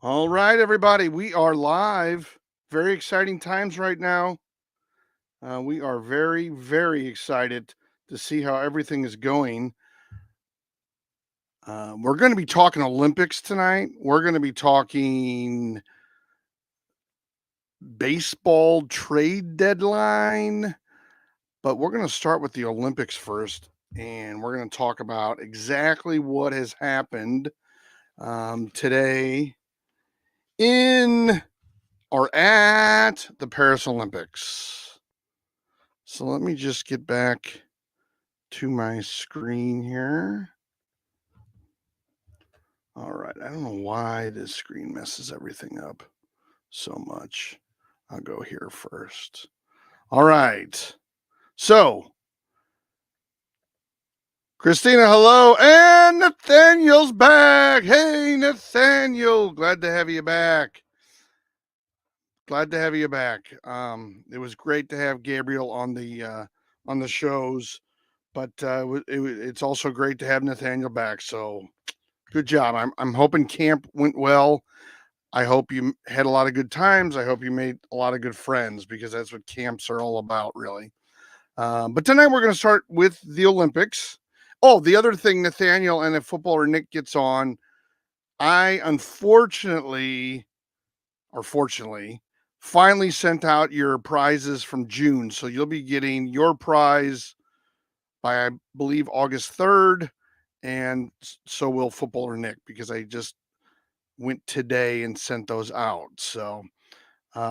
All right, everybody, we are live. Very exciting times right now. We are very, very excited to see how everything is going. We're going to be talking Olympics tonight. We're going to be talking baseball trade deadline, but we're going to start with the Olympics first, and we're going to talk about exactly what has happened today in or at the Paris Olympics. So let me just get back to my screen here. All right. I don't know why this screen messes everything up so much. I'll go here first. All right. So, Christina, hello. And Nathaniel's back. Hey, Nathaniel. Glad to have you back. Glad to have you back. It was great to have Gabriel on the shows, but it's also great to have Nathaniel back. So good job. I'm hoping camp went well. I hope you had a lot of good times. I hope you made a lot of good friends because that's what camps are all about, really. But tonight we're going to start with the Olympics. Oh, the other thing, Nathaniel, and if footballer Nick gets on, I unfortunately, or fortunately, finally sent out your prizes from June. So you'll be getting your prize by, I believe, August 3rd. And so will footballer Nick because I just went today and sent those out. So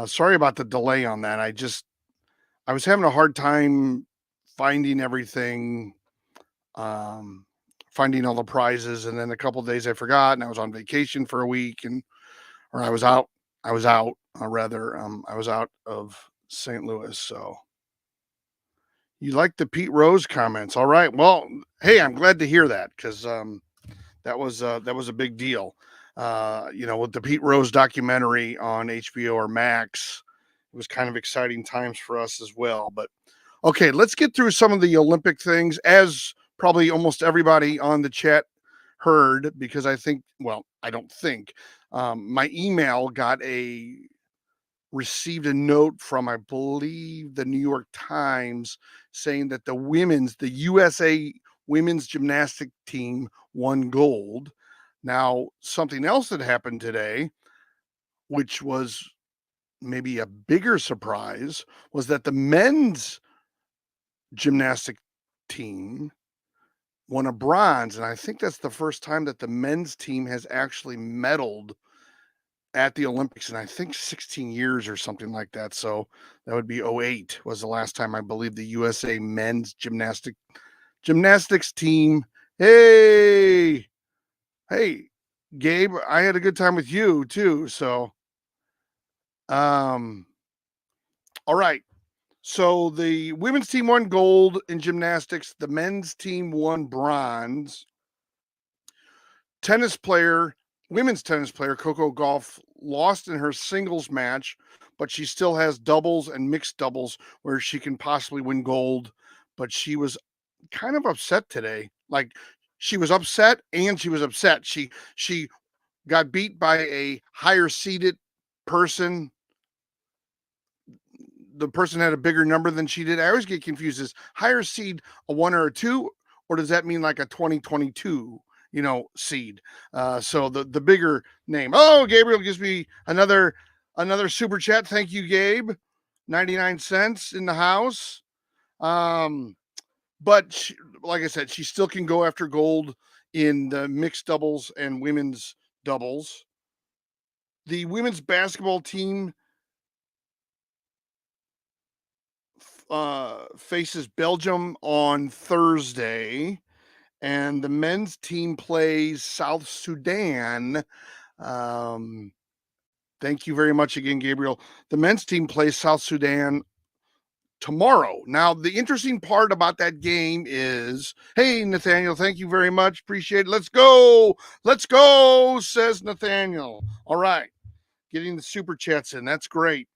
sorry about the delay on that. I was having a hard time finding everything, um, finding all the prizes, and then a couple of days I forgot, and I was on vacation for a week, or I was out. I was out, rather. I was out of St. Louis. So you like the Pete Rose comments? All right. Well, hey, I'm glad to hear that because that was a big deal. With the Pete Rose documentary on HBO or Max, it was kind of exciting times for us as well. But okay, let's get through some of the Olympic things, as probably almost everybody on the chat heard, because I don't think my email received a note from, I believe, the New York Times saying that the USA women's gymnastic team won gold. Now, something else that happened today, which was maybe a bigger surprise, was that the men's gymnastic team won a bronze. And I think that's the first time that the men's team has actually medaled at the Olympics in, I think, 16 years or something like that. So that would be '08 was the last time I believe the USA men's gymnastics team. Hey, hey, Gabe, I had a good time with you too. So, um, all right. So the women's team won gold in gymnastics. The men's team won bronze. Tennis player, women's tennis player Coco Gauff lost in her singles match, but she still has doubles and mixed doubles where she can possibly win gold. But she was kind of upset today. Like, she was upset and she was upset. She got beat by a higher seeded person. The person had a bigger number than she did. I always get confused. Is higher seed a 1 or a 2, or does that mean like a 2022, seed? So the bigger name. Oh, Gabriel gives me another super chat. Thank you, Gabe. 99 cents in the house. But like I said, she still can go after gold in the mixed doubles and women's doubles. The women's basketball team faces Belgium on Thursday, and the men's team plays South Sudan. Thank you very much again, Gabriel. The men's team plays South Sudan tomorrow. Now, the interesting part about that game is, hey, Nathaniel, thank you very much. Appreciate it. Let's go, says Nathaniel. All right, getting the super chats in. That's great.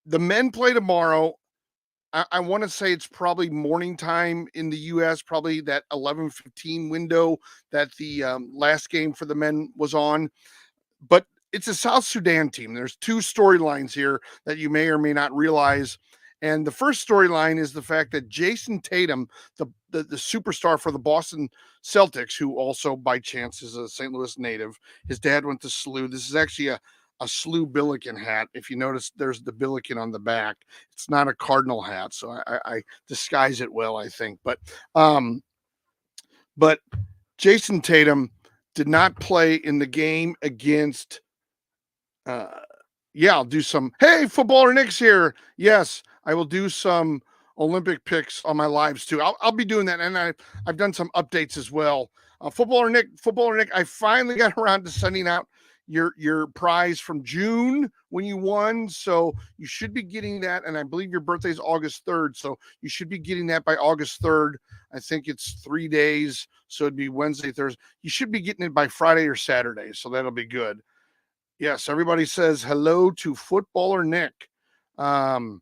The men play tomorrow. I want to say it's probably morning time in the US, probably that 11:15 window that the last game for the men was on. But it's a South Sudan team. There's two storylines here that you may or may not realize. And the first storyline is the fact that Jason Tatum, the superstar for the Boston Celtics, who also by chance is a St. Louis native, his dad went to SLU. This is actually a SLU Billiken hat. If you notice, there's the Billiken on the back. It's not a Cardinal hat, so I disguise it well, I think. Um, but Jason Tatum did not play in the game against uh yeah, I'll do some. Hey, footballer Nick's here. Yes, I will do some Olympic picks on my lives too. I'll be doing that, and I've done some updates as well. Footballer Nick, I finally got around to sending out your prize from June when you won, so you should be getting that. And I believe your birthday is August 3rd, so you should be getting that by August 3rd. I think it's 3 days, so it'd be Wednesday, Thursday. You should be getting it by Friday or Saturday, so that'll be good. Yes, everybody says hello to footballer Nick. How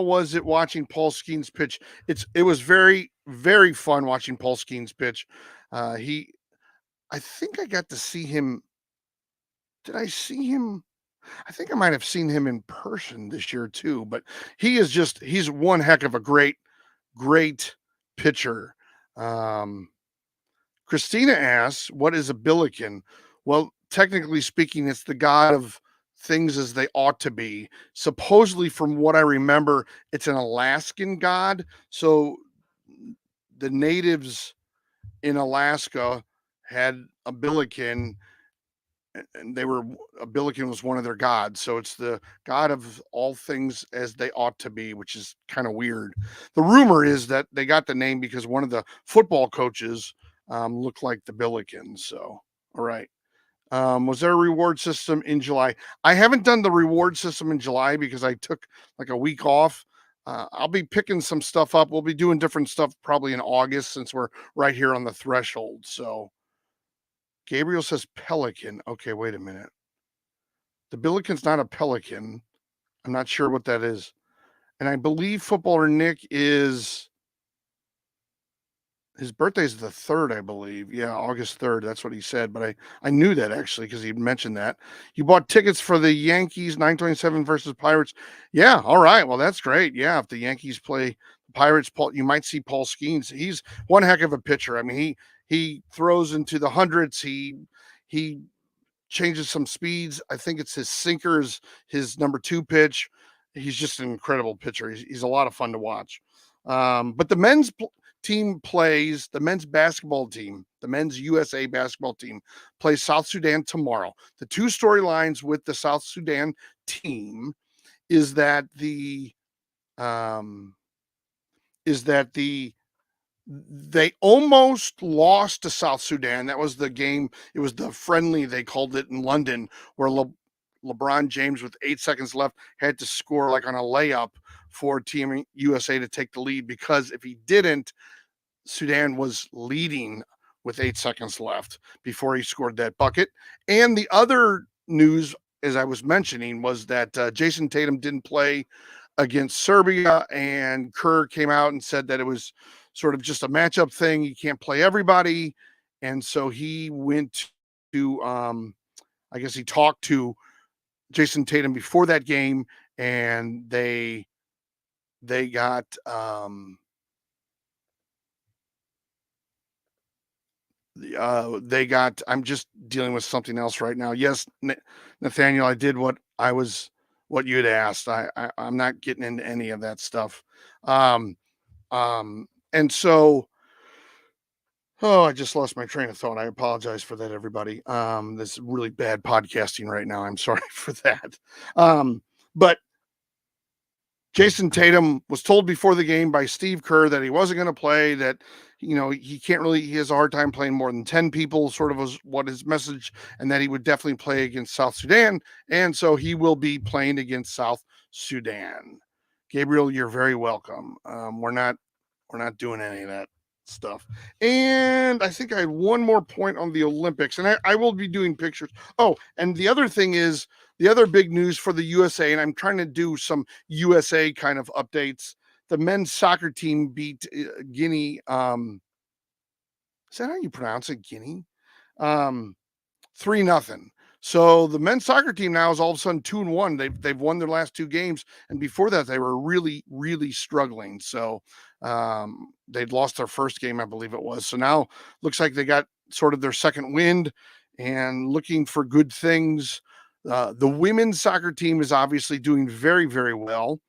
was it watching Paul Skeens pitch? It was very, very fun watching Paul Skeens pitch. I think I got to see him. Did I see him? I think I might have seen him in person this year too, but he's one heck of a great, great pitcher. Um, Christina asks, what is a Billiken? Well, technically speaking, it's the god of things as they ought to be. Supposedly, from what I remember, it's an Alaskan god. So the natives in Alaska had a Billiken, and a Billiken was one of their gods. So it's the god of all things as they ought to be, which is kind of weird. The rumor is that they got the name because one of the football coaches looked like the Billiken. So, all right. Was there a reward system in July? I haven't done the reward system in July because I took like a week off. I'll be picking some stuff up. We'll be doing different stuff probably in August since we're right here on the threshold. So Gabriel says pelican. Okay, wait a minute. The Billiken's not a pelican. I'm not sure what that is. And I believe footballer Nick is his birthday's the 3rd, I believe. Yeah, August 3rd. That's what he said. But I knew that actually because he mentioned that. You bought tickets for the Yankees 927 versus Pirates. Yeah, all right. Well, that's great. Yeah, if the Yankees play the Pirates, you might see Paul Skeens. He's one heck of a pitcher. I mean, he throws into the hundreds. He changes some speeds. I think it's his sinkers, his number 2 pitch. He's just an incredible pitcher. He's a lot of fun to watch. But the the men's basketball team, the men's USA basketball team plays South Sudan tomorrow. The two storylines with the South Sudan team is that they almost lost to South Sudan. That was the game. It was the friendly, they called it, in London, where LeBron James, with 8 seconds left, had to score like on a layup for Team USA to take the lead, because if he didn't, Sudan was leading with 8 seconds left before he scored that bucket. And the other news, as I was mentioning, was that Jason Tatum didn't play against Serbia, and Kerr came out and said that it was sort of just a matchup thing. You can't play everybody. And so he went to, I guess he talked to Jason Tatum before that game, and they got, I'm just dealing with something else right now. Yes, Nathaniel, I did what you had asked. I'm not getting into any of that stuff. And so, oh, I just lost my train of thought. I apologize for that, everybody. This is really bad podcasting right now. I'm sorry for that. But Jason Tatum was told before the game by Steve Kerr that he wasn't going to play, that, he has a hard time playing more than 10 people, sort of was what his message, and that he would definitely play against South Sudan. And so he will be playing against South Sudan. Gabriel, you're very welcome. We're not doing any of that. stuff. And I think I had one more point on the Olympics, and I will be doing pictures. Oh, and the other thing is the other big news for the USA, and I'm trying to do some USA kind of updates. The men's soccer team beat Guinea. Is that how you pronounce it? Guinea? 3-0. So the men's soccer team now is all of a sudden 2-1. They've won their last two games, and before that they were really struggling. So they'd lost their first game, I believe it was. So now looks like they got sort of their second wind and looking for good things. The women's soccer team is obviously doing very well.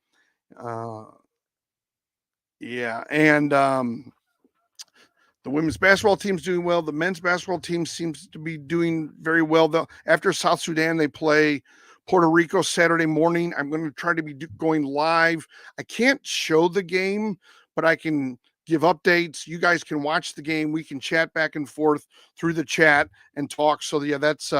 Yeah, and the women's basketball team's doing well. The men's basketball team seems to be doing very well. Though after South Sudan, they play Puerto Rico Saturday morning. I'm going to try to be going live. I can't show the game, but I can give updates. You guys can watch the game. We can chat back and forth through the chat and talk. So yeah, that's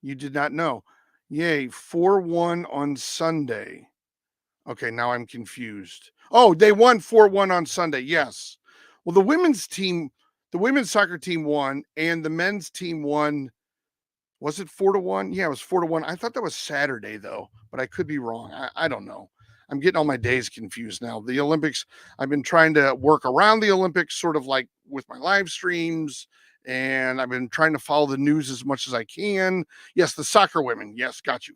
you did not know. Yay, 4-1 on Sunday. Okay, now I'm confused. Oh, they won 4-1 on Sunday. Yes. Well, the women's soccer team won, and the men's team won. Was it 4-1? Yeah, it was 4-1. I thought that was Saturday though, but I could be wrong. I don't know. I'm getting all my days confused now. The Olympics, I've been trying to work around the Olympics, sort of like with my live streams, and I've been trying to follow the news as much as I can. Yes, the soccer women. Yes, got you.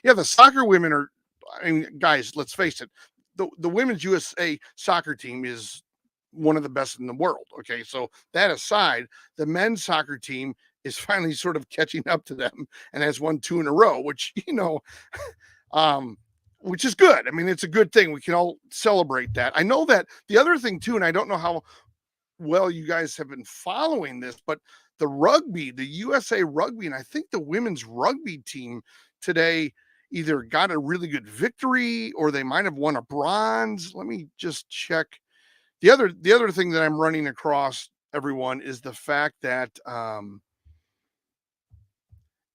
Yeah, the soccer women are, I mean, guys, let's face it. The women's USA soccer team is one of the best in the world. Okay, so that aside, the men's soccer team is finally sort of catching up to them and has won 2 in a row, which which is good. I mean, it's a good thing. We can all celebrate that. I know that the other thing too, and I don't know how well you guys have been following this, but the rugby, the USA rugby, and I think the women's rugby team today either got a really good victory or they might have won a bronze. Let me just check. The other thing that I'm running across everyone is the fact that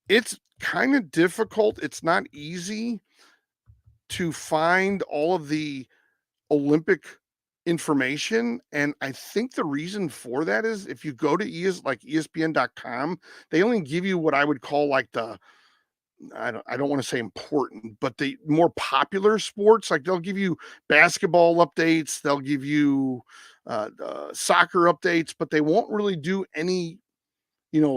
it's kind of difficult. It's not easy to find all of the Olympic information. And I think the reason for that is if you go to ESPN.com, they only give you what I would call like I don't want to say important, but the more popular sports. Like they'll give you basketball updates, they'll give you soccer updates, but they won't really do any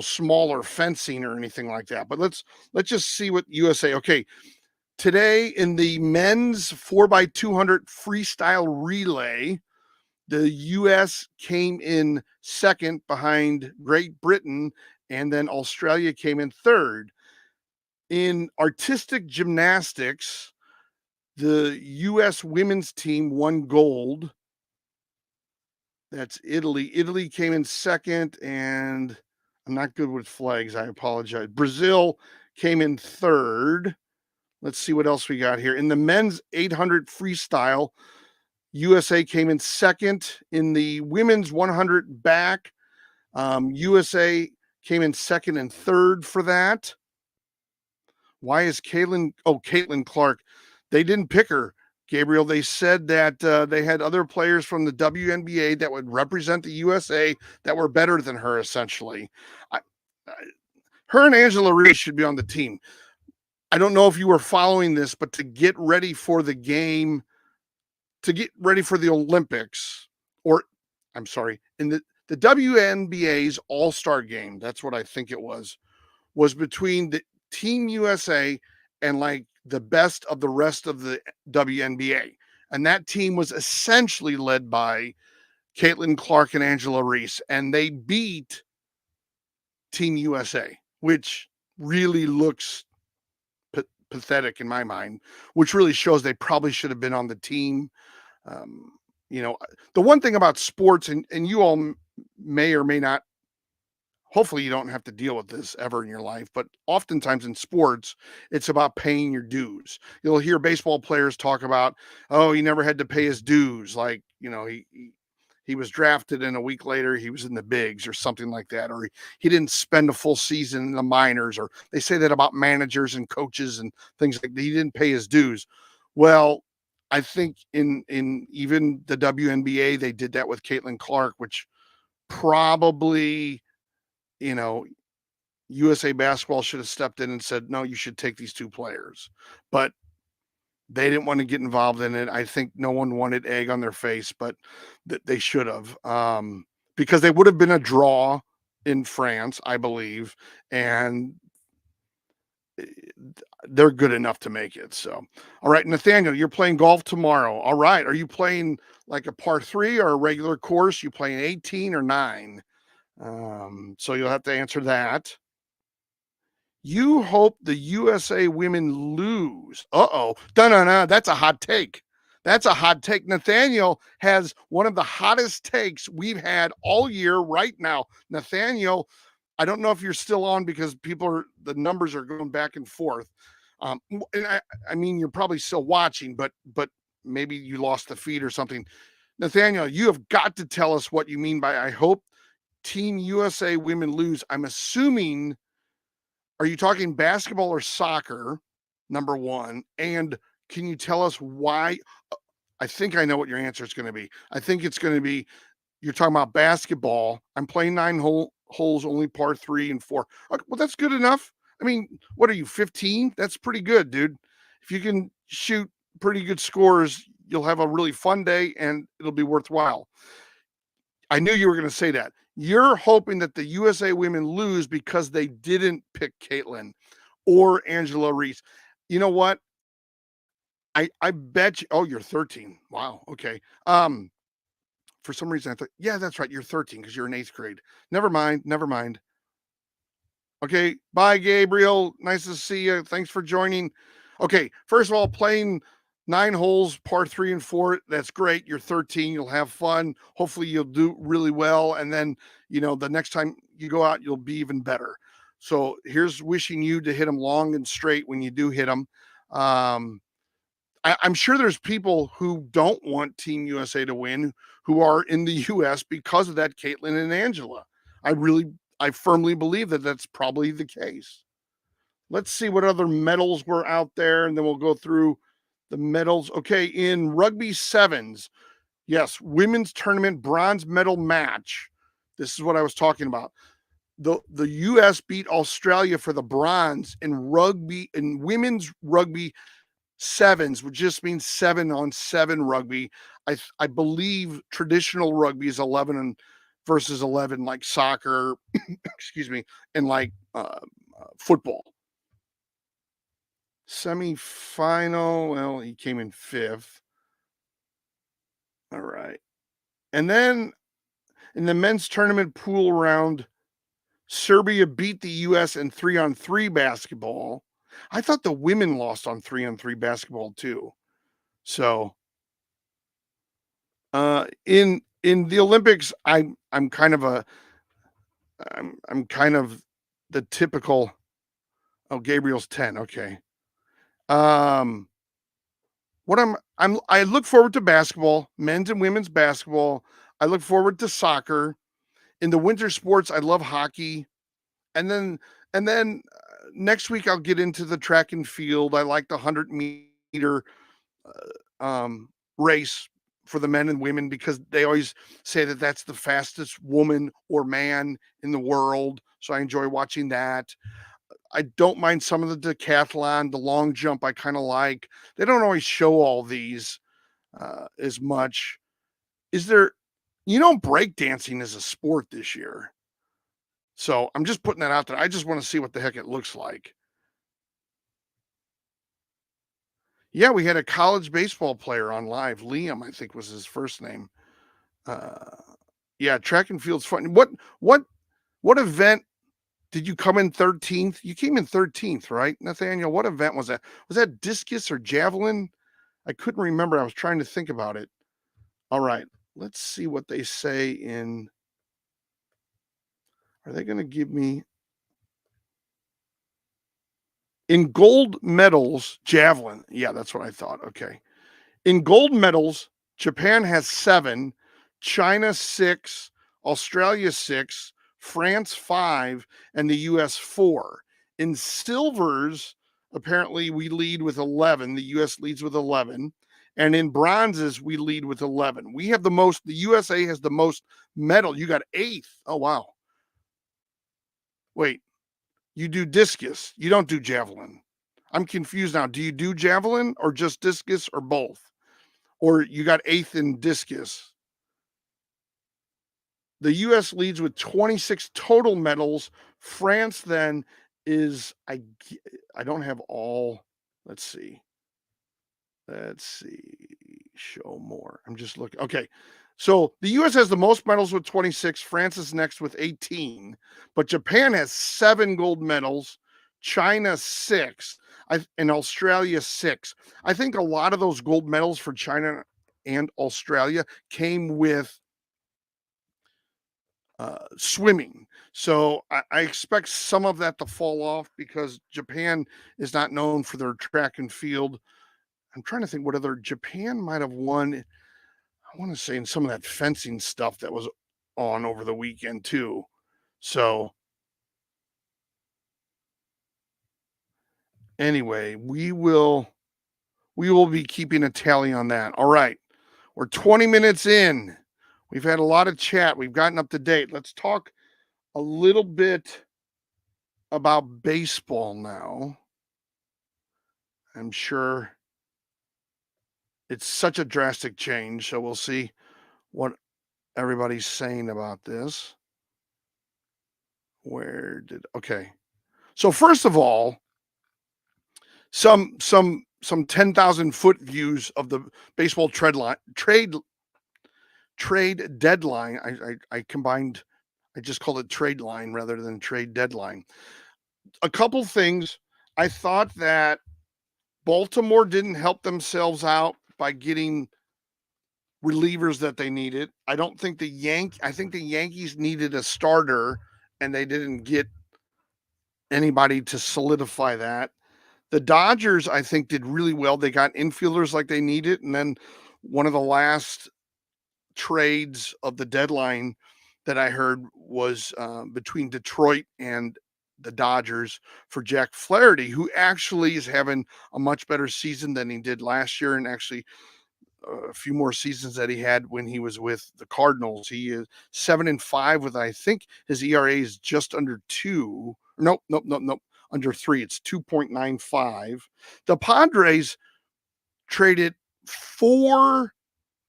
smaller fencing or anything like that. But let's just see what USA. Okay, today in the men's 4x200 freestyle relay, the US came in second behind Great Britain, and then Australia came in third. In artistic gymnastics, the US women's team won gold. That's Italy. Italy came in second, and I'm not good with flags. I apologize. Brazil came in third. Let's see what else we got here. In the men's 800 freestyle, USA came in second. In the women's 100 back, USA came in second and third for that. Why is Caitlin Clark? They didn't pick her, Gabriel. They said that they had other players from the WNBA that would represent the USA that were better than her, essentially. Her and Angela Reese should be on the team. I don't know if you were following this, but to get ready for the game, to get ready for the Olympics, or I'm sorry, in the WNBA's All-Star game, that's what I think it was between the Team USA and like the best of the rest of the WNBA. And that team was essentially led by Caitlin Clark and Angela Reese, and they beat Team USA, which really looks pathetic in my mind, which really shows they probably should have been on the team. The one thing about sports, and you all may or may not, hopefully you don't have to deal with this ever in your life, but oftentimes in sports, it's about paying your dues. You'll hear baseball players talk about, oh, he never had to pay his dues. Like, he was drafted and a week later he was in the bigs or something like that. Or he didn't spend a full season in the minors, or they say that about managers and coaches and things like that. He didn't pay his dues. Well, I think in even the WNBA, they did that with Caitlin Clark, which probably, you know, USA Basketball should have stepped in and said, "No, you should take these 2 players." But they didn't want to get involved in it. I think no one wanted egg on their face, but they should have, because they would have been a draw in France, I believe, and eh, they're good enough to make it. So, all right, Nathaniel, you're playing golf tomorrow. All right, are you playing like a par 3 or a regular course? You playing 18 or 9? So you'll have to answer that. You hope the USA women lose. Uh-oh. Dun-dun-dun. That's a hot take. That's a hot take. Nathaniel has one of the hottest takes we've had all year right now. Nathaniel, I don't know if you're still on because the numbers are going back and forth. And I mean, you're probably still watching, but maybe you lost the feed or something. Nathaniel, you have got to tell us what you mean by I hope Team USA women lose. I'm assuming, are you talking basketball or soccer? Number one. And can you tell us why? I think I know what your answer is going to be. I think it's going to be you're talking about basketball. I'm playing holes, only par 3 and 4. Okay, well, that's good enough. I mean, what are you, 15? That's pretty good, dude. If you can shoot pretty good scores, you'll have a really fun day and it'll be worthwhile. I knew you were going to say that. You're hoping that the USA women lose because they didn't pick Caitlin or Angela Reese. You know what? I bet you. Oh, you're 13. Wow. Okay. For some reason I thought, yeah, that's right. You're 13 because you're in 8th grade. Never mind. Never mind. Okay. Bye, Gabriel. Nice to see you. Thanks for joining. Okay. First of all, playing 9 holes, par 3 and 4. That's great. You're 13. You'll have fun. Hopefully you'll do really well. And then, the next time you go out, you'll be even better. So here's wishing you to hit them long and straight when you do hit them. I'm sure there's people who don't want Team USA to win who are in the US because of that Caitlin and Angela. I firmly believe that that's probably the case. Let's see what other medals were out there, and then we'll go through the medals. Okay, in rugby sevens, yes, women's tournament bronze medal match. This is what I was talking about. The US beat Australia for the bronze in women's rugby sevens, which just means 7-on-7 rugby. I believe traditional rugby is 11 versus 11, like soccer, excuse me, and like football. Semi-final, well, he came in 5th. All right. And then in the men's tournament pool round, Serbia beat the US in 3-on-3 basketball. I thought the women lost on 3-on-3 basketball too. So in the Olympics, I'm kind of the typical. Oh, Gabriel's 10. Okay. What I look forward to basketball, men's and women's basketball. I look forward to soccer. In the winter sports, I love hockey. And then next week I'll get into the track and field. I like the 100-meter race for the men and women because they always say that that's the fastest woman or man in the world. So I enjoy watching that. I don't mind some of the decathlon, the long jump I kind of like. They don't always show all these as much. Is there, breakdancing is a sport this year. So I'm just putting that out there. I just want to see what the heck it looks like. Yeah, we had a college baseball player on live. Liam, I think was his first name. Yeah, track and field's fun. What event did you come in 13th? You came in 13th, right, Nathaniel? What event was that? Was that discus or javelin? I couldn't remember. I was trying to think about it. All right, let's see what they say in. Are they going to give me in gold medals, javelin? Yeah, that's what I thought. Okay. In gold medals, Japan has 7, China 6, Australia 6, France 5, and the US 4. In silvers, apparently we lead with 11. The US leads with 11. And in bronzes, we lead with 11. We have the most, the USA has the most medal. You got 8th. Oh, wow. Wait, you do discus. You don't do javelin. I'm confused now. Do you do javelin or just discus or both? Or you got 8th in discus? The US leads with 26 total medals. France then is, I don't have all. Let's see. Show more. I'm just looking. Okay. So the US has the most medals with 26. France is next with 18. But Japan has 7 gold medals. China 6. And Australia 6. I think a lot of those gold medals for China and Australia came with swimming. So I expect some of that to fall off because Japan is not known for their track and field. I'm trying to think what other Japan might have won. I want to say in some of that fencing stuff that was on over the weekend too. So anyway, we will be keeping a tally on that. All right. We're 20 minutes in. We've had a lot of chat. We've gotten up to date. Let's talk a little bit about baseball now. I'm sure it's such a drastic change, so we'll see what everybody's saying about this. Okay. So first of all, some 10,000 foot views of the baseball trade deadline. I combined, I just called it trade line rather than trade deadline. A couple things. I thought that Baltimore didn't help themselves out by getting relievers that they needed. I think the Yankees needed a starter and they didn't get anybody to solidify that. The Dodgers, I think, did really well. They got infielders like they needed. And then one of the last trades of the deadline that I heard was between Detroit and the Dodgers for Jack Flaherty, who actually is having a much better season than he did last year, and actually a few more seasons that he had when he was with the Cardinals. He is 7-5 with, I think his ERA is just under 2. Nope. Under 3. It's 2.95. The Padres traded 4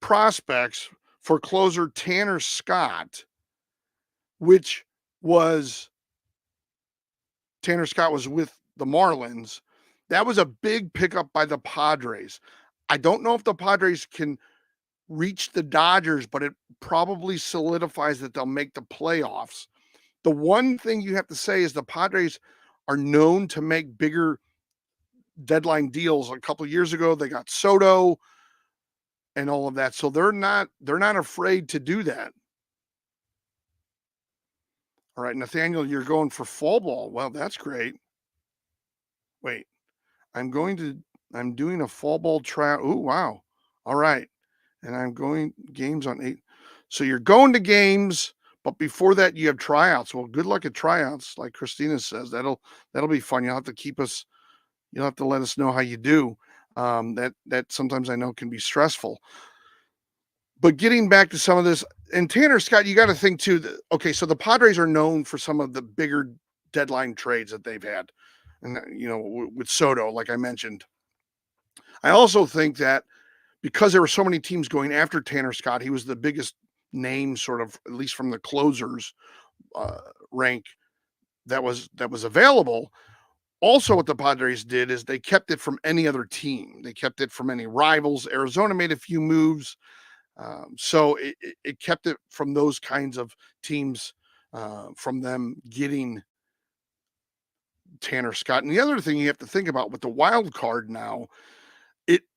prospects for closer Tanner Scott, which was Tanner Scott was with the Marlins. That was a big pickup by the Padres. I don't know if the Padres can reach the Dodgers, but it probably solidifies that they'll make the playoffs. The one thing you have to say is the Padres are known to make bigger deadline deals. A couple of years ago, they got Soto and all of that. So they're not afraid to do that. All right, Nathaniel, you're going for fall ball. Well, that's great. Wait, I'm doing a fall ball trial. Oh, wow. All right. And I'm going games on 8. So you're going to games, but before that you have tryouts. Well, good luck at tryouts, like Christina says. That'll be fun. You'll have to let us know how you do. That sometimes I know can be stressful. But getting back to some of this, and Tanner Scott, you got to think too. Okay, so the Padres are known for some of the bigger deadline trades that they've had, and with Soto, like I mentioned. I also think that because there were so many teams going after Tanner Scott, he was the biggest name, sort of, at least from the closers rank that was available. Also, what the Padres did is they kept it from any other team. They kept it from any rivals. Arizona made a few moves. So it kept it from those kinds of teams, from them getting Tanner Scott. And the other thing you have to think about with the wild card now,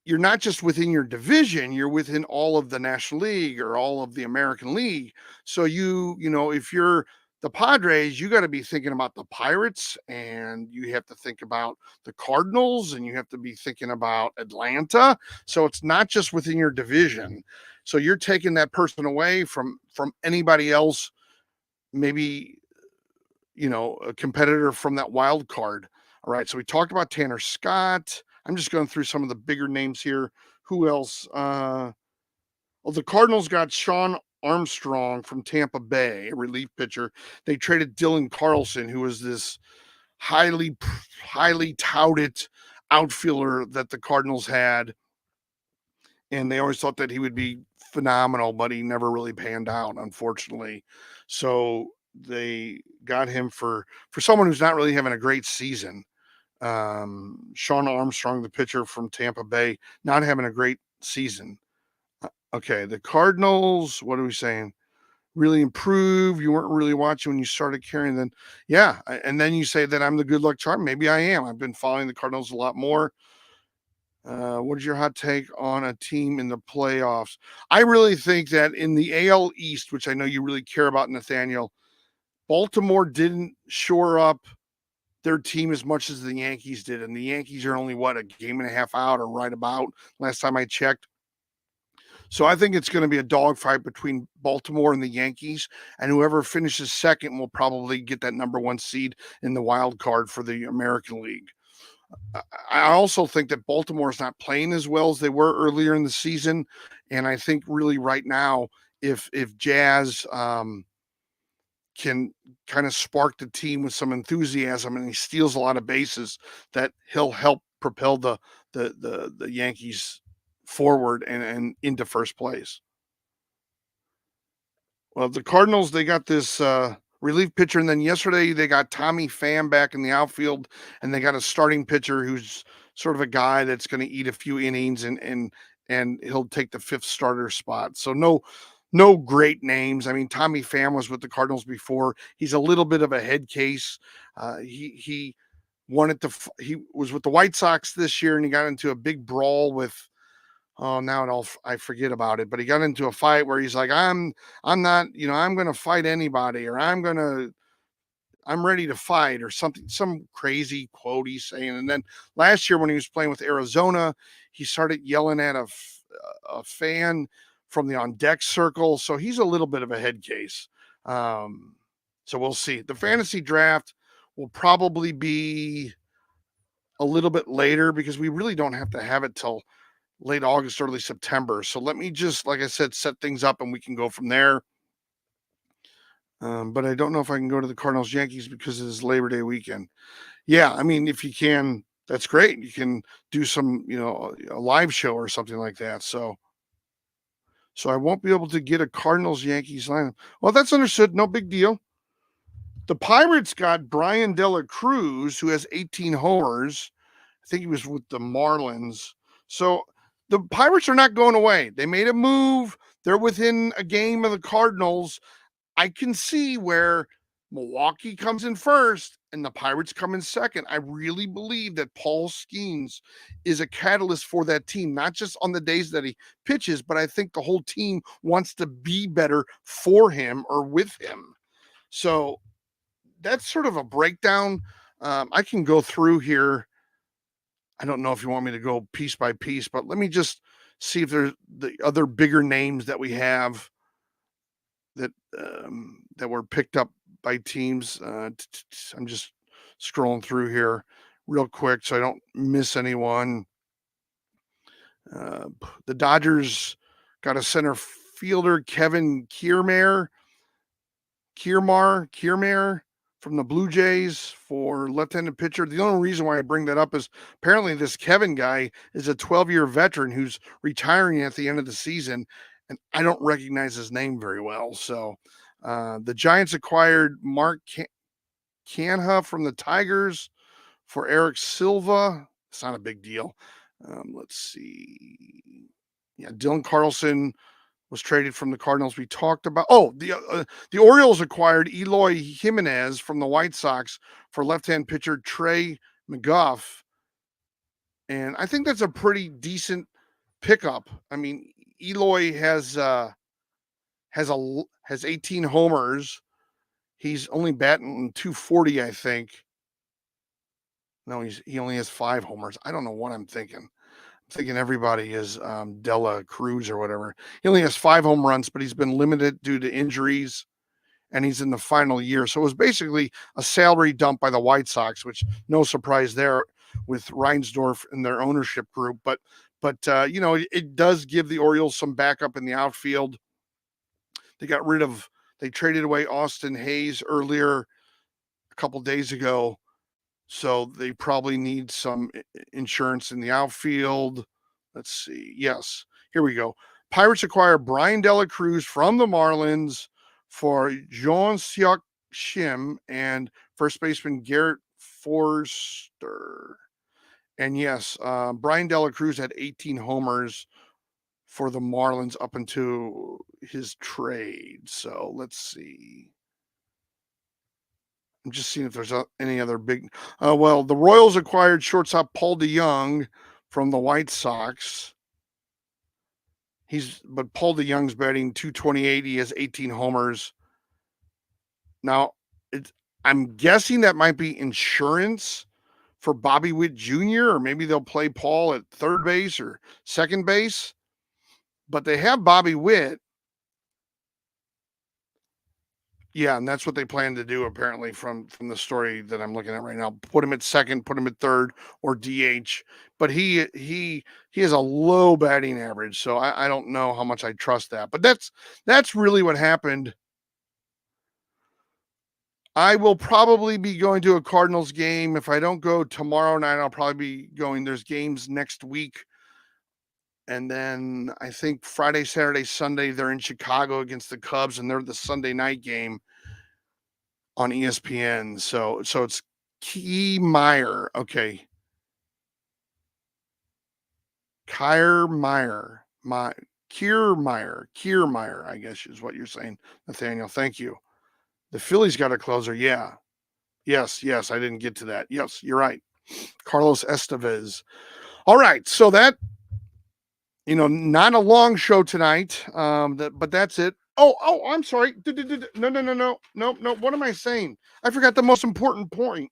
you're not just within your division, you're within all of the National League or all of the American League. So if you're the Padres, you got to be thinking about the Pirates, and you have to think about the Cardinals, and you have to be thinking about Atlanta. So it's not just within your division. So you're taking that person away from anybody else, maybe, a competitor from that wild card. All right. So we talked about Tanner Scott. I'm just going through some of the bigger names here who else? Well, the Cardinals got Sean Armstrong from Tampa Bay, a relief pitcher. They traded Dylan Carlson, who was this highly, highly touted outfielder that the Cardinals had. And they always thought that he would be phenomenal, but he never really panned out, unfortunately. So they got him for someone who's not really having a great season. Sean Armstrong, the pitcher from Tampa Bay, not having a great season. Okay, the Cardinals, what are we saying? Really improved. You weren't really watching when you started carrying them. Yeah, and then you say that I'm the good luck charm. Maybe I am. I've been following the Cardinals a lot more. What is your hot take on a team in the playoffs? I really think that in the AL East, which I know you really care about, Nathaniel, Baltimore didn't shore up their team as much as the Yankees did. And the Yankees are only, a game and a half out or right about last time I checked. So I think it's going to be a dogfight between Baltimore and the Yankees, and whoever finishes second will probably get that number one seed in the wild card for the American League. I also think that Baltimore is not playing as well as they were earlier in the season, and I think really right now, if Jazz can kind of spark the team with some enthusiasm and he steals a lot of bases, that he'll help propel the Yankees forward and into first place. Well, the Cardinals, they got this relief pitcher, and then yesterday they got Tommy Pham back in the outfield, and they got a starting pitcher who's sort of a guy that's going to eat a few innings and he'll take the fifth starter spot. So no great names. I mean, Tommy Pham was with the Cardinals before. He's a little bit of a head case. He he was with the White Sox this year, and he got into a big brawl with, I forget about it, but he got into a fight where he's like, I'm not, I'm going to fight anybody, or I'm ready to fight, or something, some crazy quote he's saying. And then last year when he was playing with Arizona, he started yelling at a fan from the on deck circle. So he's a little bit of a head case. So we'll see. The fantasy draft will probably be a little bit later because we really don't have to have it till late August, early September. So let me just, like I said, set things up and we can go from there. But I don't know if I can go to the Cardinals Yankees because it is Labor Day weekend. Yeah, I mean, if you can, that's great. You can do some, a live show or something like that. So I won't be able to get a Cardinals Yankees lineup. Well, that's understood. No big deal. The Pirates got Brian De La Cruz, who has 18 homers. I think he was with the Marlins. So the Pirates are not going away. They made a move. They're within a game of the Cardinals. I can see where Milwaukee comes in first and the Pirates come in second. I really believe that Paul Skeens is a catalyst for that team, not just on the days that he pitches, but I think the whole team wants to be better for him or with him. So that's sort of a breakdown. I can go through here. I don't know if you want me to go piece by piece, but let me just see if there's the other bigger names that we have that were picked up by teams. I'm just scrolling through here real quick so I don't miss anyone. The Dodgers got a center fielder, Kevin Kiermaier from the Blue Jays for left-handed pitcher. The only reason why I bring that up is apparently this Kevin guy is a 12-year veteran who's retiring at the end of the season, and I don't recognize his name very well. So the Giants acquired Mark Canha from the Tigers for Eric Silva. It's not a big deal. Let's see. Yeah, Dylan Carlson was traded from the Cardinals. We talked about, the Orioles acquired Eloy Jimenez from the White Sox for left-hand pitcher Trey McGuff. And I think that's a pretty decent pickup. I mean, Eloy has 18 homers. He's only batting 240, I think. No, he only has 5 homers. I don't know what I'm thinking. Thinking everybody is Dela Cruz or whatever. He only has 5 home runs, but he's been limited due to injuries, and he's in the final year. So it was basically a salary dump by the White Sox, which no surprise there with Reinsdorf and their ownership group. But But it does give the Orioles some backup in the outfield. They traded away Austin Hayes earlier a couple days ago. So they probably need some insurance in the outfield. Let's see. Yes, here we go. Pirates acquire Brian Dela Cruz from the Marlins for Jean Seok Shim and first baseman Garrett Forster. And yes, Brian Dela Cruz had 18 homers for the Marlins up until his trade. So let's see. I'm just seeing if there's any other big. Well, the Royals acquired shortstop Paul DeJong from the White Sox. But Paul DeJong's batting .228. He has 18 homers. Now, I'm guessing that might be insurance for Bobby Witt Jr., or maybe they'll play Paul at third base or second base. But they have Bobby Witt. Yeah, and that's what they plan to do, apparently, from the story that I'm looking at right now. Put him at second, put him at third, or DH. But he has a low batting average, so I don't know how much I trust that. But that's really what happened. I will probably be going to a Cardinals game. If I don't go tomorrow night, I'll probably be going. There's games next week. And then I think Friday, Saturday, Sunday, they're in Chicago against the Cubs, and they're the Sunday night game on ESPN. So it's Kiermaier. Okay. Kiermaier, I guess is what you're saying, Nathaniel. Thank you. The Phillies got a closer. Yeah. Yes. I didn't get to that. Yes, you're right. Carlos Estevez. All right. So that, not a long show tonight, but that's it. Oh, I'm sorry. No. What am I saying? I forgot the most important point.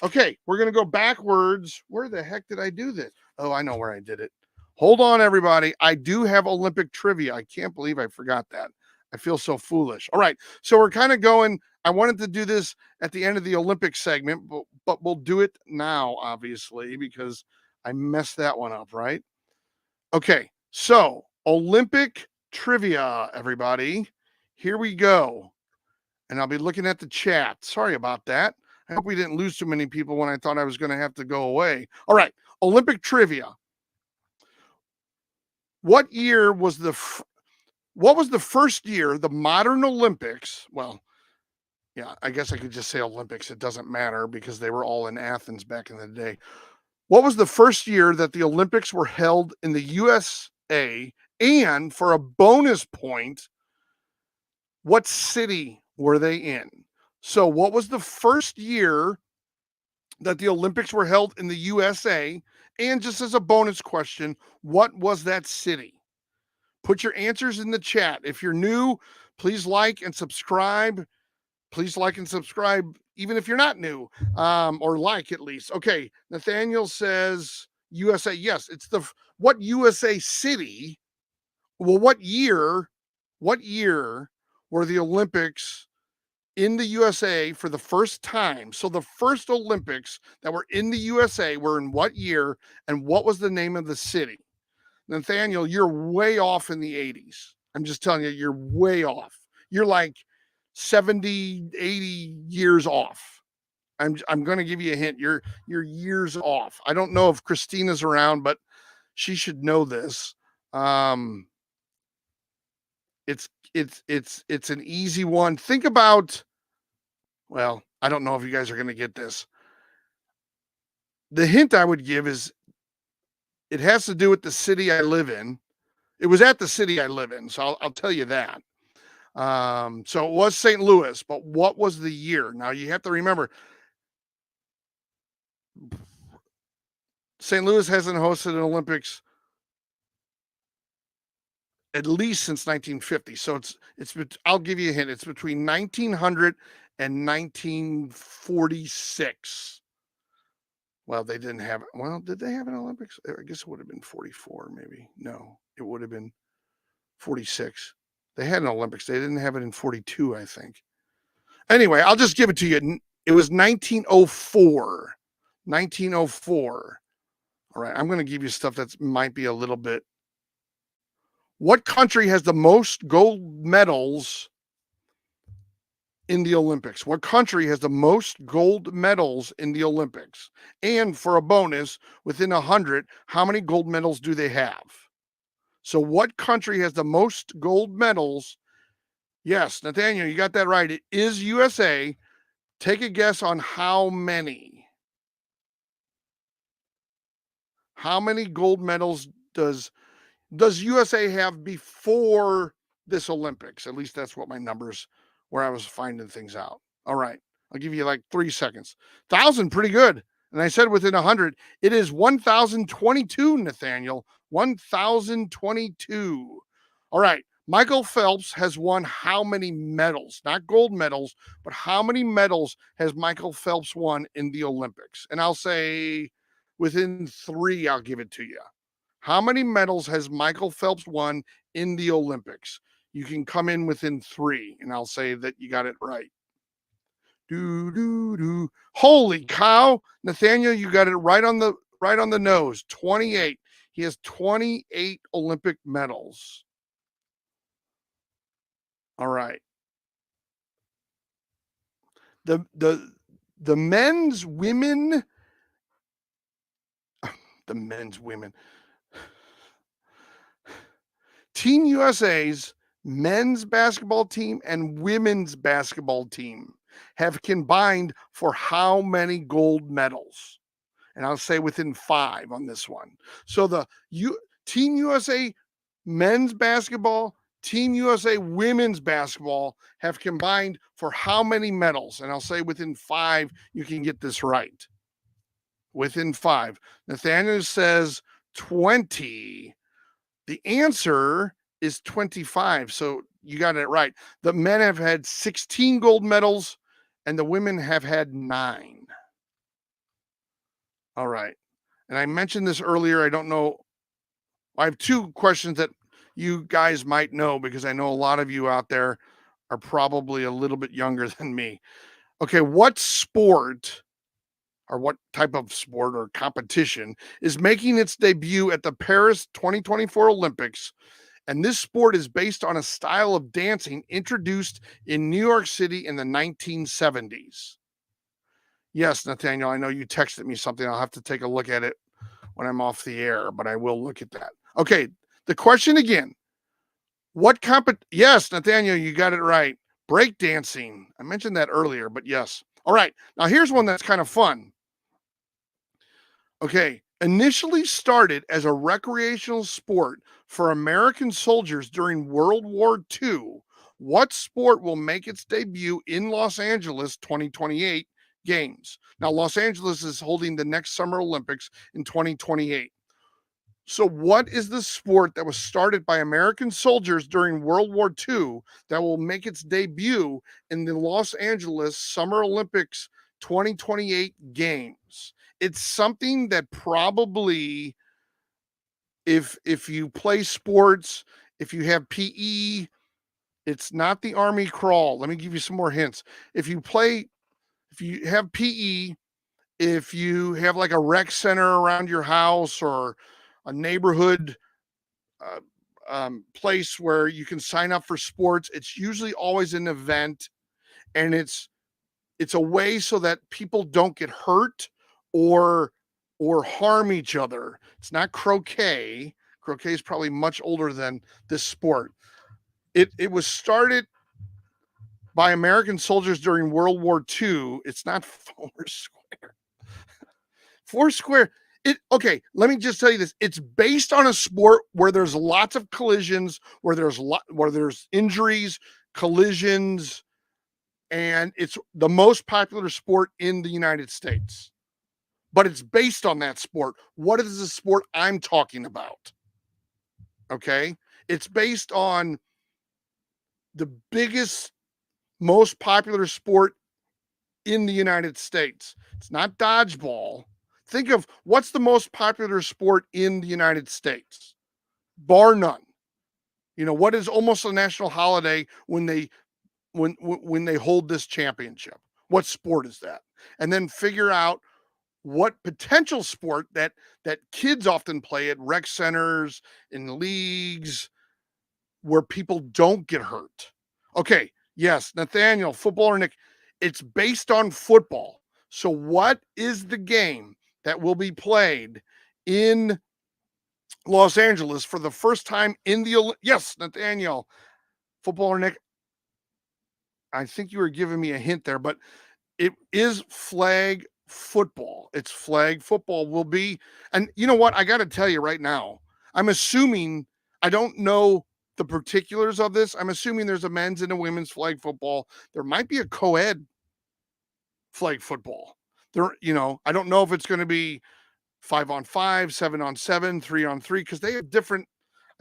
Okay, we're going to go backwards. Where the heck did I do this? Oh, I know where I did it. Hold on, everybody. I do have Olympic trivia. I can't believe I forgot that. I feel so foolish. All right, so we're kind of going. I wanted to do this at the end of the Olympic segment, but we'll do it now, obviously, because I messed that one up, right? Okay, so Olympic trivia, everybody. Here we go. And I'll be looking at the chat. Sorry about that. I hope we didn't lose too many people when I thought I was going to have to go away. All right, Olympic trivia. What was the first year the modern Olympics? Well, yeah, I guess I could just say Olympics. It doesn't matter because they were all in Athens back in the day. What was the first year that the Olympics were held in the USA? And for a bonus point, what city were they in? So what was the first year that the Olympics were held in the USA? And just as a bonus question, what was that city? Put your answers in the chat. If you're new, please like and subscribe. Please like and subscribe, even if you're not new, or like at least. Okay, Nathaniel says USA. Yes, it's what USA city? Well, what year were the Olympics in the USA for the first time? So the first Olympics that were in the USA were in what year, and what was the name of the city? Nathaniel, you're way off in the 80s. I'm just telling you, you're way off. You're like 70, 80 years off. I'm going to give you a hint. You're years off. I don't know if Christina's around, but she should know this. It's an easy one. Think about, well, I don't know if you guys are going to get this. The hint I would give is it has to do with the city I live in. It was at the city I live in, so I'll tell you that. So it was St. Louis, but what was the year? Now you have to remember, St. Louis hasn't hosted an Olympics at least since 1950. So I'll give you a hint. It's between 1900 and 1946. Well, they didn't have, did they have an Olympics? I guess it would have been 44, maybe. No, it would have been 46. They had an Olympics. They didn't have it in 42, I think. Anyway, I'll just give it to you. It was 1904. 1904. All right, I'm going to give you stuff that might be a little bit. What country has the most gold medals in the Olympics? What country has the most gold medals in the Olympics? And for a bonus, within 100, how many gold medals do they have? So what country has the most gold medals? Yes, Nathaniel, you got that right. It is USA. Take a guess on how many. How many gold medals does USA have before this Olympics? At least that's what my numbers where I was finding things out. All right. I'll give you like 3 seconds. 1,000, pretty good. And I said within 100, it is 1,022, Nathaniel. 1,022. All right. Michael Phelps has won how many medals? Not gold medals, but how many medals has Michael Phelps won in the Olympics? And I'll say within 3, I'll give it to you. How many medals has Michael Phelps won in the Olympics? You can come in within 3, and I'll say that you got it right. Holy cow, Nathaniel, you got it right on the nose. 28. He has 28 Olympic medals. All right. The men's women. The men's women. Team USA's men's basketball team and women's basketball team have combined for how many gold medals? And I'll say within 5 on this one. So the Team USA men's basketball, Team USA women's basketball have combined for how many medals? And I'll say within 5, you can get this right. Within 5. Nathaniel says 20. The answer is 25. So you got it right. The men have had 16 gold medals and the women have had 9. All right. And I mentioned this earlier. I don't know. I have 2 questions that you guys might know because I know a lot of you out there are probably a little bit younger than me. Okay. What sport or what type of sport or competition is making its debut at the Paris 2024 Olympics? And this sport is based on a style of dancing introduced in New York City in the 1970s. Yes, Nathaniel, I know you texted me something. I'll have to take a look at it when I'm off the air, but I will look at that. Okay, the question again. Yes, Nathaniel, you got it right. Breakdancing. I mentioned that earlier, but yes. All right, now here's one that's kind of fun. Okay, initially started as a recreational sport for American soldiers during World War II, what sport will make its debut in Los Angeles 2028 games? Now, Los Angeles is holding the next Summer Olympics in 2028. So, what is the sport that was started by American soldiers during World War II that will make its debut in the Los Angeles Summer Olympics 2028 games? It's something that probably, if you play sports, if you have PE, it's not the Army crawl. Let me give you some more hints. If you have PE, if you have like a rec center around your house or a neighborhood place where you can sign up for sports, it's usually always an event, and it's a way so that people don't get hurt or harm each other. It's not croquet. Croquet is probably much older than this sport. It was started by American soldiers during World War II. It's not Foursquare. Foursquare. Okay, let me just tell you this. It's based on a sport where there's lots of collisions, where there's injuries, collisions, and it's the most popular sport in the United States. But it's based on that sport. What is the sport I'm talking about? Okay? It's based on the biggest, most popular sport in the United States. It's not dodgeball. Think of what's the most popular sport in the United States, bar none. You know, what is almost a national holiday when they hold this championship? What sport is that? And then figure out what potential sport that kids often play at rec centers, in leagues, where people don't get hurt. Okay, yes, Nathaniel, football or Nick, it's based on football. So what is the game that will be played in Los Angeles for the first time in the yes, Nathaniel, football or Nick? I think you were giving me a hint there, but it is flag football. It's flag football will be, and you know what? I got to tell you right now, I'm assuming, I don't know the particulars of this. I'm assuming there's a men's and a women's flag football. There might be a co-ed flag football. There, I don't know if it's going to be 5-on-5, 7-on-7, 3-on-3, because they have different.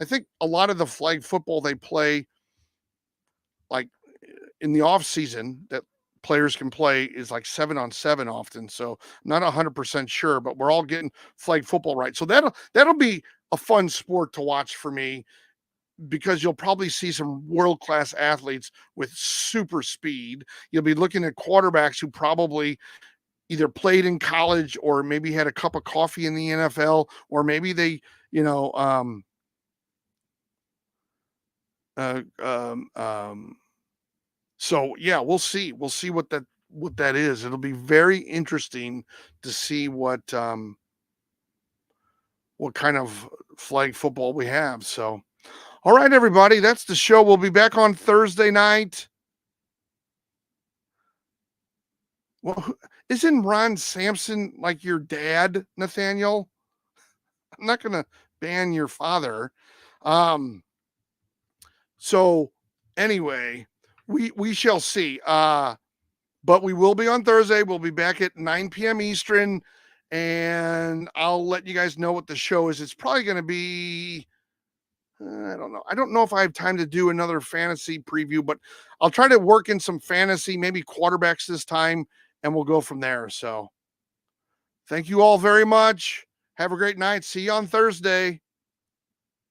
I think a lot of the flag football they play, like in the off season, that players can play is like 7-on-7 often. So I'm not 100% sure, but we're all getting flag football right. So that'll be a fun sport to watch for me, because you'll probably see some world-class athletes with super speed. You'll be looking at quarterbacks who probably either played in college or maybe had a cup of coffee in the NFL, or maybe they, you know, so yeah, we'll see. We'll see what that is. It'll be very interesting to see what kind of flag football we have. So, all right, everybody, that's the show. We'll be back on Thursday night. Well, isn't Ron Sampson like your dad, Nathaniel? I'm not going to ban your father. So anyway, we shall see. But we will be on Thursday. We'll be back at 9 p.m. Eastern, and I'll let you guys know what the show is. It's probably going to be, I don't know. I don't know if I have time to do another fantasy preview, but I'll try to work in some fantasy, maybe quarterbacks this time, and we'll go from there. So thank you all very much. Have a great night. See you on Thursday.